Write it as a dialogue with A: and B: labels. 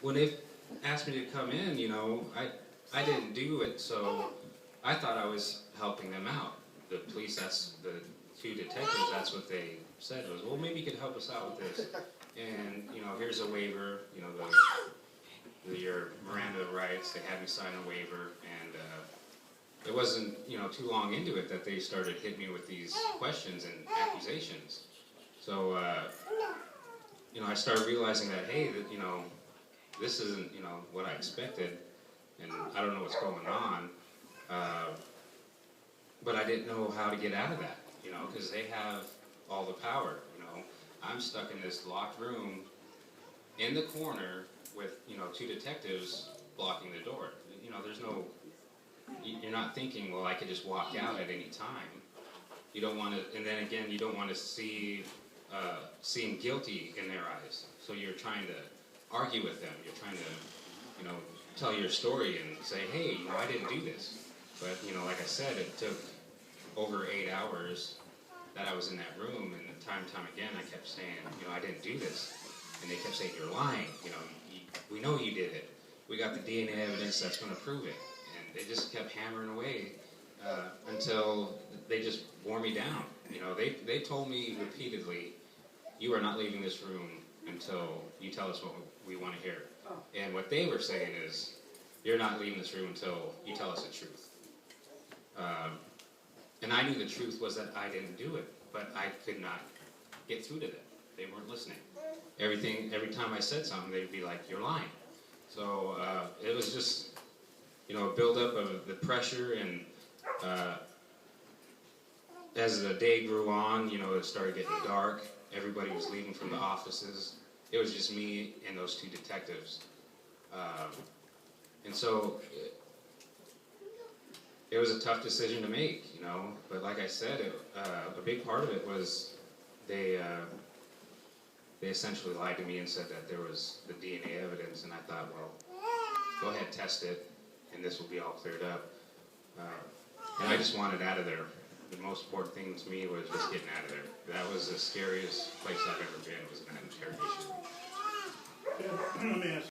A: when they asked me to come in, you know, I didn't do it, so I thought I was helping them out. The police, that's the two detectives, that's what they said was, well, maybe you could help us out with this. And, you know, here's a waiver, you know, your Miranda rights, they had me sign a waiver, and it wasn't, you know, too long into it that they started hitting me with these questions and accusations. So, you know, I started realizing that, hey, that, you know, this isn't, you know, what I expected, and I don't know what's going on, but I didn't know how to get out of that, you know, because they have all the power, you know. I'm stuck in this locked room in the corner with, you know, two detectives blocking the door. You know, there's no, you're not thinking, well, I could just walk out at any time. You don't want to, and then again, you don't want to seem guilty in their eyes. So you're trying to argue with them. You're trying to, you know, tell your story and say, hey, you know, I didn't do this. But, you know, like I said, it took over 8 hours that I was in that room, and time and time again, I kept saying, you know, I didn't do this. And they kept saying, you're lying. You know, we know you did it. We got the DNA evidence that's going to prove it. And they just kept hammering away until they just wore me down. You know, they told me repeatedly, you are not leaving this room until you tell us what we want to hear. And what they were saying is, you're not leaving this room until you tell us the truth. And I knew the truth was that I didn't do it, but I could not get through to them. They weren't listening. Every time I said something, they'd be like, you're lying. So it was just, you know, a buildup of the pressure, and as the day grew on, you know, it started getting dark. Everybody was leaving from the offices. It was just me and those two detectives. And so it was a tough decision to make, you know, but like I said, a big part of it was they essentially lied to me and said that there was the DNA evidence, and I thought, well, go ahead, test it, and this will be all cleared up. And I just wanted out of there. The most important thing to me was just getting out of there. That was the scariest place I've ever been, was in that interrogation room.
B: Let me ask